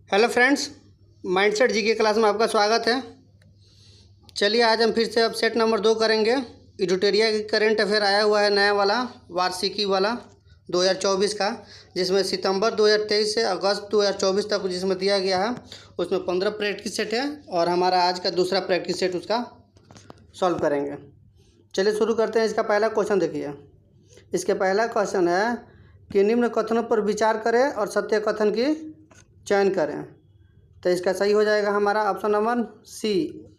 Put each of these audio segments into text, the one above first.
Hello friends, mindset जी के class में आपका स्वागत है। चलिए आज हम फिर से अब सेट नंबर 2 करेंगे। एडिटोरिया की करंट अफेयर आया हुआ है नया वाला, वार्षिकी वाला 2024 का, जिसमें सितंबर 2023 से अगस्त 2024 तक जिसमें दिया गया है। उसमें 15 प्रैक्टिस सेट है और हमारा आज का दूसरा प्रैक्टिस सेट उसका सॉल्व करेंगे। चलिए शुरू करते हैं। इसका पहला क्वेश्चन देखिए। इसके पहला क्वेश्चन है कि निम्न कथनों पर विचार करें और सत्य कथन की चयन करें। तो इसका सही हो जाएगा हमारा ऑप्शन नंबर सी।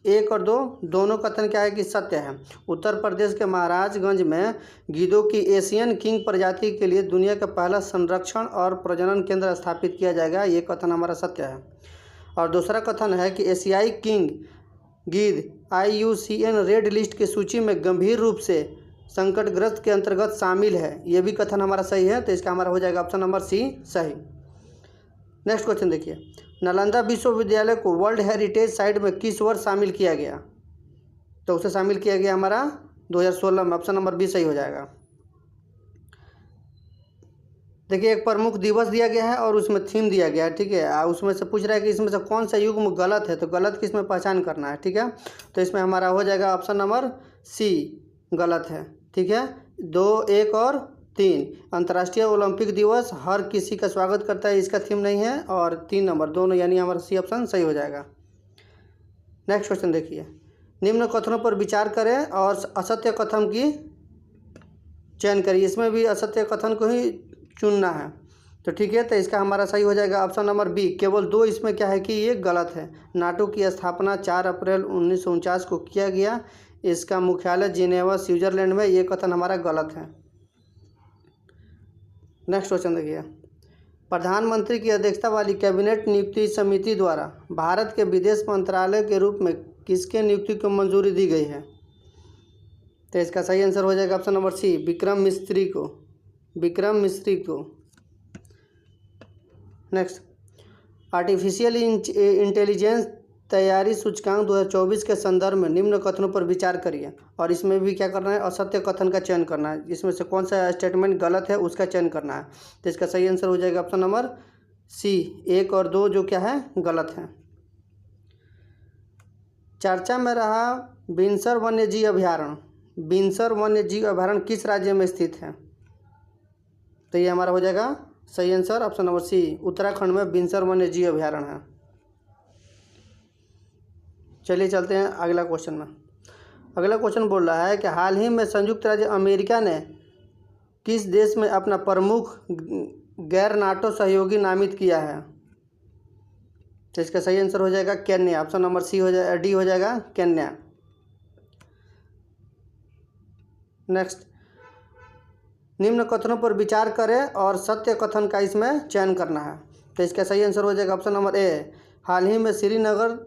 1 और 2 दोनों कथन क्या है कि सत्य है। उत्तर प्रदेश के महाराजगंज में गीदों की एशियन किंग प्रजाति के लिए दुनिया का पहला संरक्षण और प्रजनन केंद्र स्थापित किया जाएगा, ये कथन हमारा सत्य है। और दूसरा कथन है कि एशियाई किंग गीद IUCN रेड लिस्ट की सूची में गंभीर रूप से संकटग्रस्त के अंतर्गत शामिल है, ये भी कथन हमारा सही है। तो इसका हमारा हो जाएगा ऑप्शन नंबर सी सही। नेक्स्ट क्वेश्चन देखिए। नालंदा विश्वविद्यालय को वर्ल्ड हेरिटेज साइट में किस वर्ष शामिल किया गया? तो उसे शामिल किया गया हमारा 2016 में। ऑप्शन नंबर बी सही हो जाएगा। देखिए, एक प्रमुख दिवस दिया गया है और उसमें थीम दिया गया है, ठीक है। उसमें से पूछ रहा है कि इसमें से कौन सा युग्म गलत है, तो गलत किस में पहचान करना है, ठीक है। तो इसमें हमारा हो जाएगा ऑप्शन नंबर सी गलत है, ठीक है। 2, 1 और 3 अंतर्राष्ट्रीय ओलंपिक दिवस हर किसी का स्वागत करता है, इसका थीम नहीं है। और 3 नंबर दोनों, यानी हमारा सी ऑप्शन सही हो जाएगा। नेक्स्ट क्वेश्चन देखिए। निम्न कथनों पर विचार करें और असत्य कथन की चयन करिए। इसमें भी असत्य कथन को ही चुनना है, तो ठीक है। तो इसका हमारा सही हो जाएगा ऑप्शन नंबर बी। केवल 2 इसमें क्या है कि ये गलत है। नाटो की स्थापना 4 अप्रैल 1949 को किया गया। इसका मुख्यालय जिनेवा स्विट्जरलैंड में, ये कथन हमारा गलत है। नेक्स्ट क्वेश्चन देखिए। प्रधानमंत्री की अध्यक्षता वाली कैबिनेट नियुक्ति समिति द्वारा भारत के विदेश मंत्रालय के रूप में किसके नियुक्ति को मंजूरी दी गई है? तो इसका सही आंसर हो जाएगा ऑप्शन नंबर सी विक्रम मिस्त्री को। विक्रम मिस्त्री को। नेक्स्ट, आर्टिफिशियल इंटेलिजेंस तैयारी सूचकांक 2024 के संदर्भ में निम्न कथनों पर विचार करिए। और इसमें भी क्या करना है, असत्य कथन का चयन करना है। इसमें से कौन सा स्टेटमेंट गलत है उसका चयन करना है। तो इसका सही आंसर हो जाएगा ऑप्शन नंबर सी 1 और 2 जो क्या है गलत है। चर्चा में रहा बिनसर वन्यजीव अभ्यारण्य। बिनसर वन्यजीव अभ्यारण्य किस राज्य में स्थित है? तो ये हमारा हो जाएगा सही answer option number C, Uttarakhand में बिनसर वन्यजीव अभ्यारण्य है। चलिए चलते हैं अगला क्वेश्चन में। अगला क्वेश्चन बोल रहा है कि हाल ही में संयुक्त राज्य अमेरिका ने किस देश में अपना प्रमुख गैर नाटो सहयोगी नामित किया है? तो इसका सही आंसर हो जाएगा केन्या। ऑप्शन नंबर सी हो जाएगा, डी हो जाएगा केन्या। नेक्स्ट, निम्न कथनों पर विचार करें और सत्य कथन का इसमें चयन करना है। तो इसका सही आंसर हो जाएगा ऑप्शन नंबर ए। हाल ही में श्रीनगर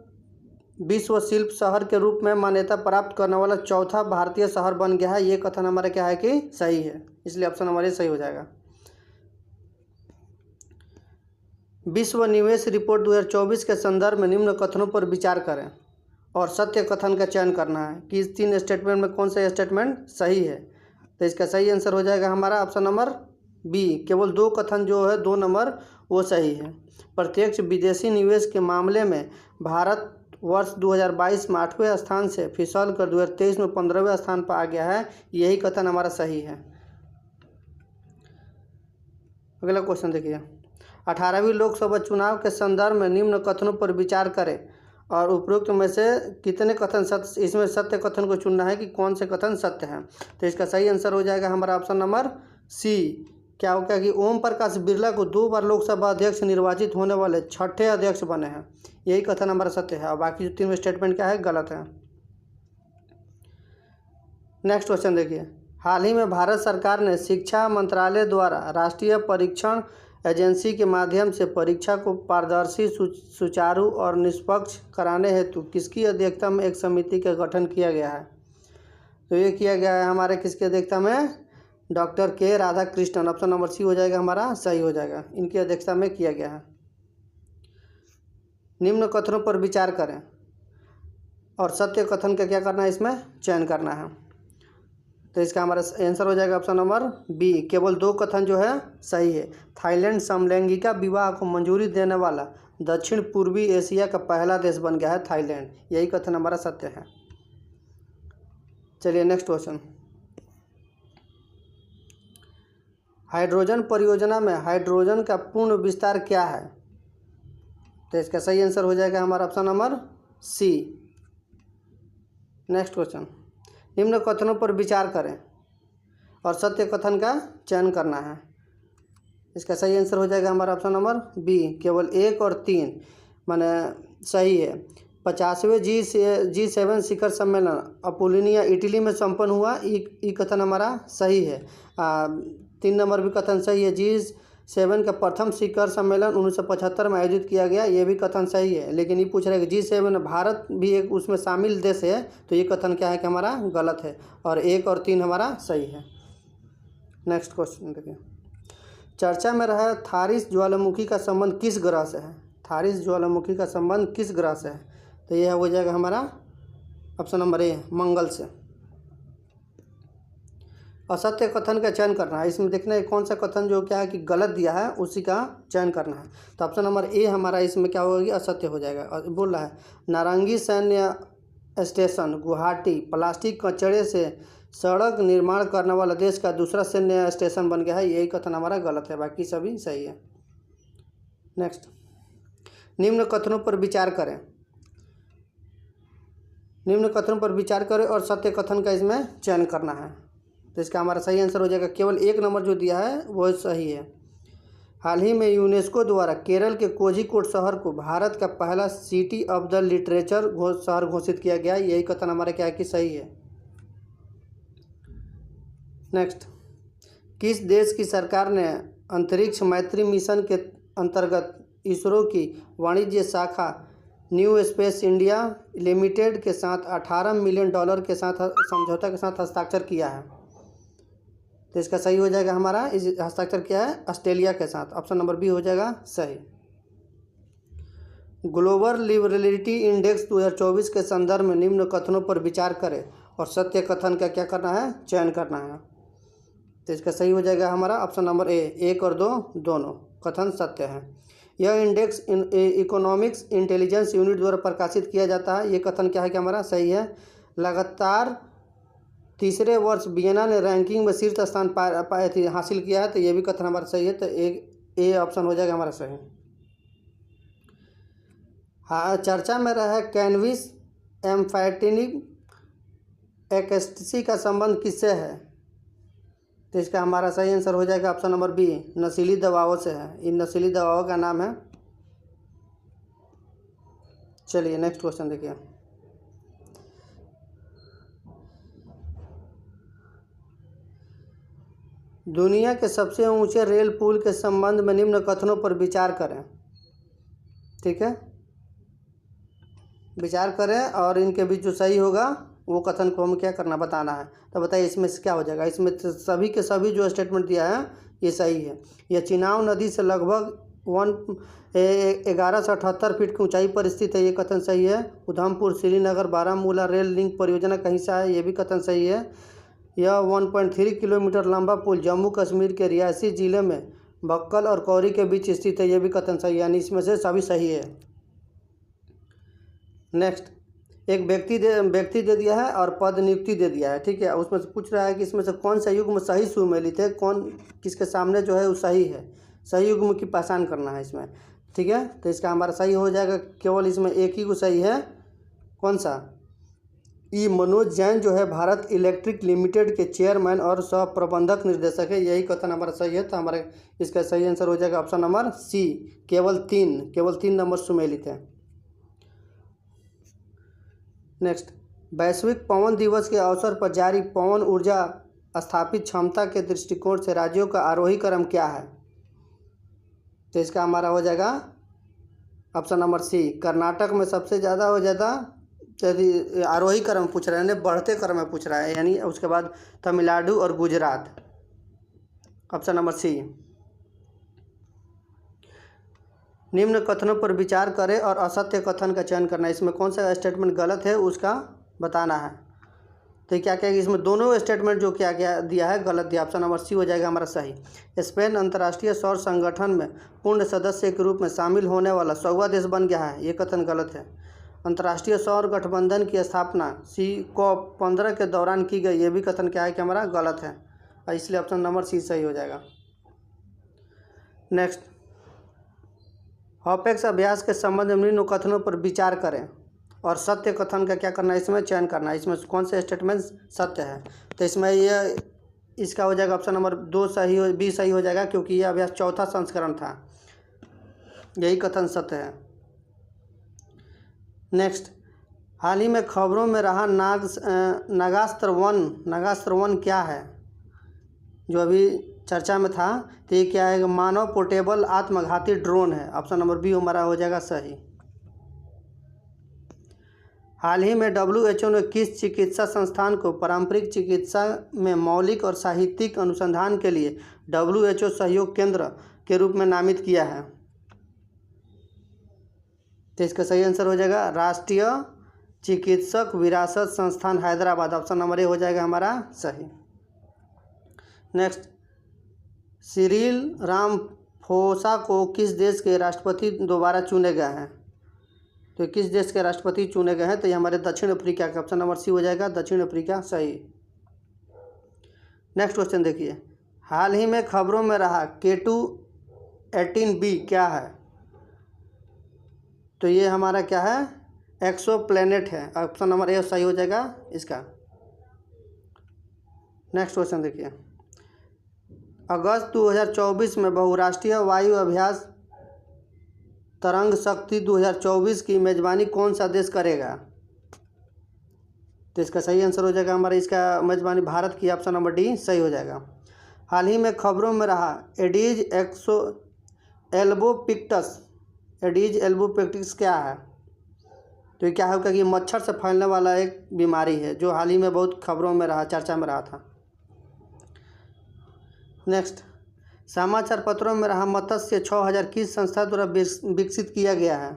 विश्व शिल्प शहर के रूप में मान्यता प्राप्त करने वाला चौथा भारतीय शहर बन गया है, ये कथन हमारा क्या है कि सही है, इसलिए ऑप्शन नंबर ए सही हो जाएगा। विश्व निवेश रिपोर्ट 2024 के संदर्भ में निम्न कथनों पर विचार करें और सत्य कथन का चयन करना है कि इस 3 स्टेटमेंट में कौन सा स्टेटमेंट सही है। तो इसका सही आंसर हो जाएगा हमारा ऑप्शन नंबर बी। केवल 2 कथन जो है 2 नंबर वो सही है। प्रत्यक्ष विदेशी निवेश के मामले में भारत वर्ष 2022 में 8वें स्थान से फिसल कर 2023 में 15वें स्थान पर आ गया है, यही कथन हमारा सही है। अगला क्वेश्चन देखिए। 18वीं लोकसभा चुनाव के संदर्भ में निम्न कथनों पर विचार करें और उपरोक्त में से कितने कथन सत्य, इसमें सत्य कथन को चुनना है कि कौन से कथन सत्य हैं। तो इसका सही आंसर हो जाएगा हमारा ऑप्शन नंबर सी। क्या हो गया कि ओम प्रकाश बिरला को 2 बार लोकसभा अध्यक्ष निर्वाचित होने वाले 6ठे अध्यक्ष बने हैं, यही कथन हमारा सत्य है। और बाकी जो 3 स्टेटमेंट क्या है गलत है। नेक्स्ट क्वेश्चन देखिए। हाल ही में भारत सरकार ने शिक्षा मंत्रालय द्वारा राष्ट्रीय परीक्षण एजेंसी के माध्यम से परीक्षा को पारदर्शी, सुचारू और निष्पक्ष कराने हेतु किसकी अध्यक्षता में एक समिति का गठन किया गया है? तो ये किया गया है हमारे किसकी अध्यक्षता में? डॉक्टर के राधाकृष्णन। ऑप्शन नंबर सी हो जाएगा हमारा सही हो जाएगा, इनकी अध्यक्षता में किया गया है। निम्न कथनों पर विचार करें और सत्य कथन का क्या करना है इसमें चयन करना है। तो इसका हमारा आंसर हो जाएगा ऑप्शन नंबर बी, केवल 2 कथन जो है सही है। थाईलैंड समलैंगिका विवाह को मंजूरी देने वाला दक्षिण पूर्वी एशिया का पहला देश बन गया है थाईलैंड, यही कथन हमारा सत्य है। चलिए नेक्स्ट क्वेश्चन। हाइड्रोजन परियोजना में हाइड्रोजन का पूर्ण विस्तार क्या है? तो इसका सही आंसर हो जाएगा हमारा option number C. Next question. निम्न कथनों पर विचार करें और सत्य कथन का चयन करना है। इसका सही आंसर हो जाएगा हमारा ऑप्शन नंबर बी, केवल 1 और 3 माने सही है। 50वें G7 शिखर सम्मेलन अपोलिनिया इटली में संपन्न हुआ, ये कथन हमारा सही है। 3 नंबर भी कथन सही है। G7 का प्रथम शिखर सम्मेलन 1975 में आयोजित किया गया, ये भी कथन सही है। लेकिन ये पूछ रहे हैं कि G7 भारत भी एक उसमें शामिल देश है, तो ये कथन क्या है कि हमारा गलत है, और 1 और 3 हमारा सही है। नेक्स्ट क्वेश्चन देखिए। चर्चा में रहा थारिस ज्वालामुखी का संबंध किस ग्रह से है? थारिस ज्वालामुखी का संबंध किस ग्रह से है? तो यह हो जाएगा हमारा ऑप्शन नंबर ए, मंगल से। असत्य कथन का चयन करना है, इसमें देखना है कौन सा कथन जो क्या है कि गलत दिया है उसी का चयन करना है। तो ऑप्शन नंबर ए हमारा इसमें क्या होगी, असत्य हो जाएगा। और बोल रहा है नारंगी सैन्य स्टेशन गुवाहाटी प्लास्टिक कचरे से सड़क निर्माण करने वाला देश का दूसरा सैन्य स्टेशन बन गया है, यही कथन हमारा गलत है, बाकी सभी सही है। नेक्स्ट। निम्न कथनों पर विचार करें, निम्न कथनों पर विचार करें और सत्य कथन का इसमें चयन करना है। तो इसका हमारा सही आंसर हो जाएगा, केवल 1 नंबर जो दिया है वो सही है। हाल ही में यूनेस्को द्वारा केरल के कोझिकोड शहर को भारत का पहला सिटी ऑफ द लिटरेचर शहर घोषित किया गया, यही कथन हमारा क्या है कि सही है। नेक्स्ट। किस देश की सरकार ने अंतरिक्ष मैत्री मिशन के अंतर्गत इसरो की वाणिज्य शाखा न्यू स्पेस इंडिया लिमिटेड के साथ $18 मिलियन के साथ समझौता के साथ हस्ताक्षर किया है? तो इसका सही हो जाएगा हमारा, इस हस्ताक्षर किया है ऑस्ट्रेलिया के साथ, ऑप्शन नंबर बी हो जाएगा सही। ग्लोबल लिबरलिटी इंडेक्स 2024 के संदर्भ में निम्न कथनों पर विचार करें और सत्य कथन का क्या करना है, चयन करना है। तो इसका सही हो जाएगा हमारा ऑप्शन नंबर ए, 1 और 2 दोनों कथन सत्य है। यह इंडेक्स इकोनॉमिक्स इंटेलिजेंस यूनिट द्वारा प्रकाशित किया जाता है, ये कथन क्या है कि हमारा सही है। लगातार तीसरे वर्ष वियना ने रैंकिंग में शीर्ष स्थान हासिल किया है, तो ये भी कथन हमारा सही है। तो ए ऑप्शन हो जाएगा हमारा सही। हाँ, चर्चा में रहा कैनविस एम्फाइटिनिक एक्सटेसी का संबंध किससे है? तो इसका हमारा सही आंसर हो जाएगा ऑप्शन नंबर बी, नशीली दवाओं से है। इन नशीली दवाओं का नाम है। चलिए नेक्स्ट क्वेश्चन देखिए। दुनिया के सबसे ऊंचे रेल पुल के संबंध में निम्न कथनों पर विचार करें। ठीक है, विचार करें और इनके बीच जो सही होगा वो कथन को हम क्या करना, बताना है। तो बताइए इसमें से क्या हो जाएगा। इसमें सभी के सभी जो स्टेटमेंट दिया है ये सही है। यह चिनाव नदी से लगभग 1178 फीट की ऊंचाई पर स्थित है, ये कथन सही है। उधमपुर श्रीनगर बारामूला रेल लिंक परियोजना का हिस्सा है, ये भी कथन सही है। यह 1.3 किलोमीटर लंबा पुल जम्मू कश्मीर के रियासी जिले में बक्कल और कौरी के बीच स्थित है, ये भी कथन सही है। यानी इसमें से सभी सही है। नेक्स्ट। एक व्यक्ति दे दिया है और पद नियुक्ति दे दिया है, ठीक है। उसमें से पूछ रहा है कि इसमें से कौन सा युग्म सही सुमेलित है, कौन किसके सामने जो है वो सही है। सही युग्म की पहचान करना है इसमें, ठीक है। तो इसका हमारा सही हो जाएगा, केवल इसमें एक ही को सही है। कौन सा? ई मनोज जैन जो है भारत इलेक्ट्रिक लिमिटेड के चेयरमैन और सह प्रबंधक निर्देशक है, यही कथन हमारा सही है। तो हमारे इसका सही आंसर हो जाएगा ऑप्शन नंबर सी, केवल 3 नंबर सुमेलित है। नेक्स्ट। वैश्विक पवन दिवस के अवसर पर जारी पवन ऊर्जा स्थापित क्षमता के दृष्टिकोण से राज्यों का आरोही क्रम क्या है? तो इसका हमारा हो जाएगा ऑप्शन नंबर सी, कर्नाटक में सबसे ज़्यादा हो जाता। यदि आरोही क्रम पूछ रहे हैं, बढ़ते क्रम में पूछ रहा है, यानी उसके बाद तमिलनाडु और गुजरात, ऑप्शन नंबर सी। निम्न कथनों पर विचार करें और असत्य कथन का चयन करना है। इसमें कौन सा स्टेटमेंट गलत है उसका बताना है। तो ये क्या क्या इसमें दोनों स्टेटमेंट जो क्या क्या दिया है गलत दिया। ऑप्शन नंबर सी हो जाएगा हमारा सही। स्पेन अंतर्राष्ट्रीय सौर संगठन में पूर्ण सदस्य के रूप में शामिल होने वाला 100वां देश बन गया है, ये कथन गलत है। अंतर्राष्ट्रीय सौर गठबंधन की स्थापना COP15 के दौरान की गई, ये भी कथन क्या है कि हमारा गलत है, इसलिए ऑप्शन नंबर सी सही हो जाएगा। नेक्स्ट, हॉपेक्स अभ्यास के संबंध में निम्न कथनों पर विचार करें और सत्य कथन का क्या करना है, इसमें चयन करना है। इसमें कौन से स्टेटमेंट सत्य है, तो इसमें ये इसका हो जाएगा ऑप्शन नंबर 2 बी सही हो जाएगा, क्योंकि यह अभ्यास 4था संस्करण था, यही कथन सत्य है। नेक्स्ट, हाल ही में खबरों में रहा नागास्त्र वन क्या है, जो अभी चर्चा में था, तो ये क्या है, मानव पोर्टेबल आत्मघाती ड्रोन है। ऑप्शन नंबर बी हमारा हो जाएगा सही। हाल ही में WHO ने किस चिकित्सा संस्थान को पारंपरिक चिकित्सा में मौलिक और साहित्यिक अनुसंधान के लिए WHO सहयोग केंद्र के रूप में नामित किया है, तो इसका सही आंसर हो जाएगा राष्ट्रीय चिकित्सक विरासत संस्थान हैदराबाद। ऑप्शन नंबर ए हो जाएगा हमारा सही। नेक्स्ट, सिरिल रामाफोसा को किस देश के राष्ट्रपति दोबारा चुने गए हैं, तो किस देश के राष्ट्रपति चुने गए हैं, तो ये हमारे दक्षिण अफ्रीका का, ऑप्शन नंबर सी हो जाएगा दक्षिण अफ्रीका सही। नेक्स्ट क्वेश्चन देखिए, हाल ही में खबरों में रहा K2-18b क्या है, तो ये हमारा क्या है, एक्सो प्लैनेट है। ऑप्शन नंबर ए सही हो जाएगा इसका। नेक्स्ट क्वेश्चन देखिए, अगस्त 2024 में बहुराष्ट्रीय वायु अभ्यास तरंग शक्ति 2024 की मेजबानी कौन सा देश करेगा, तो इसका सही आंसर हो जाएगा हमारा, इसका मेजबानी भारत की, ऑप्शन नंबर डी सही हो जाएगा। हाल ही में खबरों में रहा एडीज एल्बोपिक्टस क्या है, तो ये क्या होगा कि मच्छर से फैलने वाला एक बीमारी है, जो हाल ही में बहुत खबरों में रहा, चर्चा में रहा था। नेक्स्ट, समाचार पत्रों में रहा मत्स्य 6000 किस संस्था द्वारा विकसित किया गया है,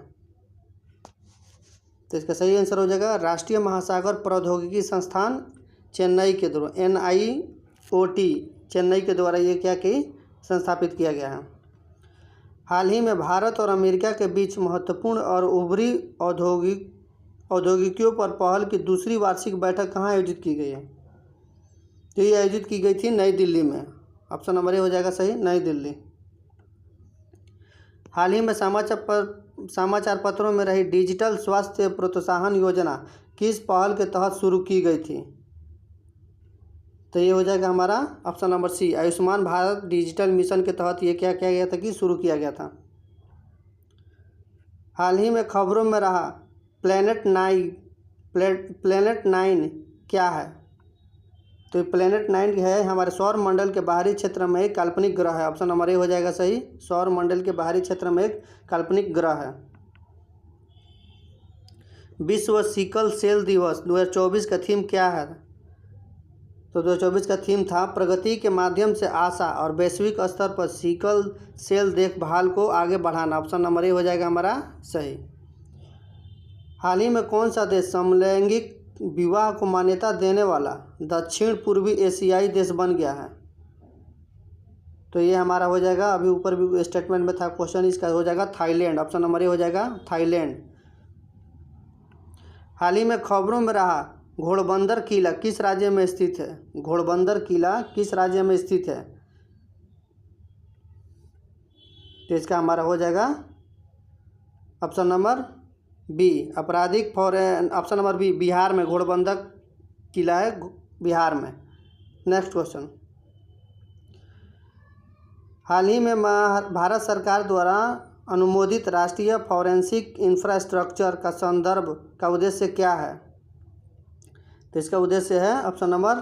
तो इसका सही आंसर हो जाएगा राष्ट्रीय महासागर प्रौद्योगिकी संस्थान चेन्नई के द्वारा, NIOT चेन्नई के द्वारा ये क्या कि संस्थापित किया गया है। हाल ही में भारत और अमेरिका के बीच महत्वपूर्ण और उभरी औद्योगिकियों पर पहल की दूसरी वार्षिक बैठक कहाँ आयोजित की गई है, तो ये आयोजित की गई थी नई दिल्ली में। ऑप्शन नंबर ए हो जाएगा सही, नई दिल्ली। हाल ही में समाचार पत्रों में रही डिजिटल स्वास्थ्य प्रोत्साहन योजना किस पहल के तहत शुरू की गई थी, तो ये हो जाएगा हमारा option number C, Ayushman Bharat digital mission के तहत ये क्या किया गया था कि शुरू किया गया था। हाल ही में खबरों में रहा प्लैनेट 9 क्या है, तो प्लैनेट 9 है हमारे सौर मंडल के बाहरी क्षेत्र में एक काल्पनिक ग्रह है। ऑप्शन नंबर ए हो जाएगा सही, सौर मंडल के बाहरी क्षेत्र में एक काल्पनिक ग्रह है। विश्व सिकल सेल दिवस 2024 का थीम क्या है, तो 2024 का थीम था प्रगति के माध्यम से आशा और वैश्विक स्तर पर सिकल सेल देखभाल को आगे बढ़ाना। ऑप्शन नंबर ए हो जाएगा हमारा सही। हाल ही में कौन सा देश समलैंगिक विवाह को मान्यता देने वाला दक्षिण पूर्वी एशियाई देश बन गया है, तो ये हमारा हो जाएगा, अभी ऊपर भी स्टेटमेंट में था क्वेश्चन, इसका हो जाएगा थाईलैंड। ऑप्शन नंबर ए हो जाएगा थाईलैंड। हाल ही में खबरों में रहा घोड़बंदर किला किस राज्य में स्थित है, घोड़बंदर किला किस राज्य में स्थित है, तो इसका हमारा हो जाएगा ऑप्शन नंबर बी आपराधिक foreign, option number B Bihar में घोड़बंदर किला है बिहार में। नेक्स्ट क्वेश्चन, हाल ही में भारत सरकार द्वारा अनुमोदित राष्ट्रीय फॉरेंसिक इंफ्रास्ट्रक्चर का संदर्भ का उद्देश्य क्या है, तो इसका उद्देश्य है ऑप्शन नंबर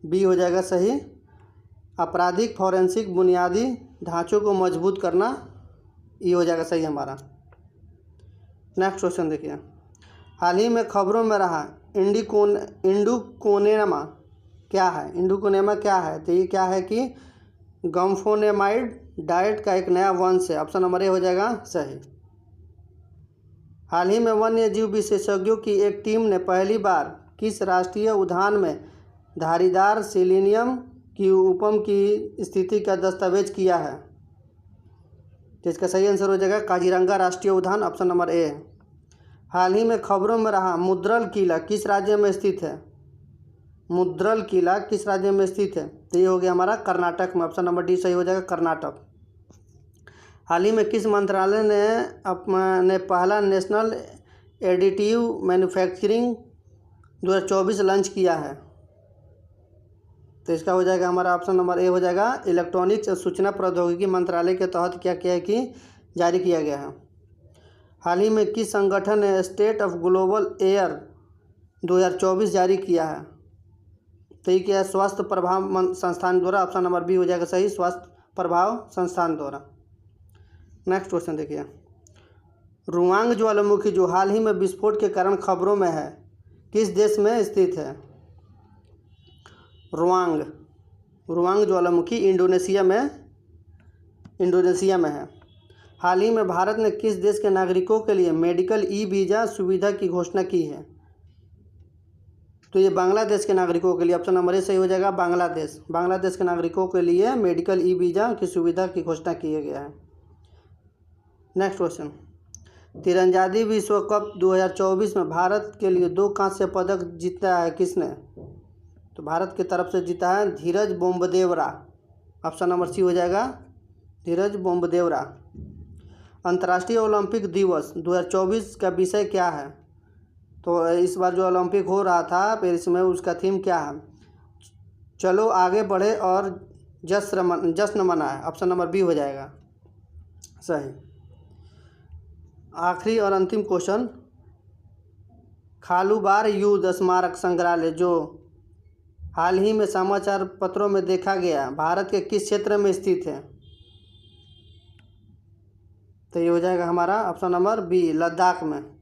बी हो जाएगा सही, आपराधिक फॉरेंसिक बुनियादी ढांचों को मजबूत करना, ये हो जाएगा सही हमारा। नेक्स्ट क्वेश्चन देखिए, हाल ही में खबरों में रहा इंडुकोनेमा क्या है, तो ये क्या है कि गम्फोनेमाइड डाइट का एक नया वंश है। ऑप्शन नंबर ए हो जाएगा सही। हाल ही में वन्य जीव विशेषज्ञों की एक टीम ने पहली बार किस राष्ट्रीय उद्यान में धारीदार सेलेनियम की उपम की स्थिति का दस्तावेज किया है? तो इसका सही आंसर हो जाएगा काजीरंगा राष्ट्रीय उद्यान, ऑप्शन नंबर ए। हाल ही में खबरों में रहा मुद्रल किला किस राज्य में स्थित है? मुद्रल किला किस राज्य में स्थित है? तो ये हो गया हमारा कर्नाटक में, ऑप्शन नंबर डी सही हो जाएगा कर्नाटक। हाल ही में किस मंत्रालय ने पहला नेशनल एडिटिव मैन्युफैक्चरिंग 2024 लॉन्च किया है? तो इसका हो जाएगा हमारा ऑप्शन नंबर ए हो जाएगा इलेक्ट्रॉनिक्स और सूचना प्रौद्योगिकी मंत्रालय के तहत क्या किया है कि जारी किया गया है। हाल ही में किस संगठन ने स्टेट ऑफ ग्लोबल एयर 2024 जारी किया है? तो ये क्या है? स्वास्थ्य प्रभाव संस्थान द्वारा, ऑप्शन नंबर बी हो जाएगा सही, स्वास्थ्य प्रभाव संस्थान द्वारा। नेक्स्ट क्वेश्चन देखिए, रुआंग ज्वालामुखी जो हाल ही में विस्फोट के कारण खबरों में है किस देश में स्थित है? रुआंग ज्वालामुखी इंडोनेशिया में है। हाल ही में भारत ने किस देश के नागरिकों के लिए मेडिकल ई वीज़ा सुविधा की घोषणा की है? तो ये बांग्लादेश के नागरिकों के लिए, ऑप्शन नंबर ए सही हो जाएगा बांग्लादेश के नागरिकों के लिए मेडिकल ई वीज़ा की सुविधा की घोषणा किया गया है। नेक्स्ट क्वेश्चन, तीरंदाजी विश्व कप 2024 में भारत के लिए 2 कांस्य पदक जीता है किसने? तो भारत की तरफ से जीता है धीरज बोम्बदेवरा, ऑप्शन नंबर सी हो जाएगा धीरज बोम्बदेवरा। अंतर्राष्ट्रीय ओलंपिक दिवस 2024 का विषय क्या है? तो इस बार जो ओलंपिक हो रहा था पेरिस में, उसका थीम क्या है? चलो आगे बढ़े और जश्न मनाए, ऑप्शन नंबर बी हो जाएगा सही। आखिरी और अंतिम क्वेश्चन, खालूबार युद्ध स्मारक संग्रहालय जो हाल ही में समाचार पत्रों में देखा गया भारत के किस क्षेत्र में स्थित है? तो ये हो जाएगा हमारा ऑप्शन नंबर बी लद्दाख में।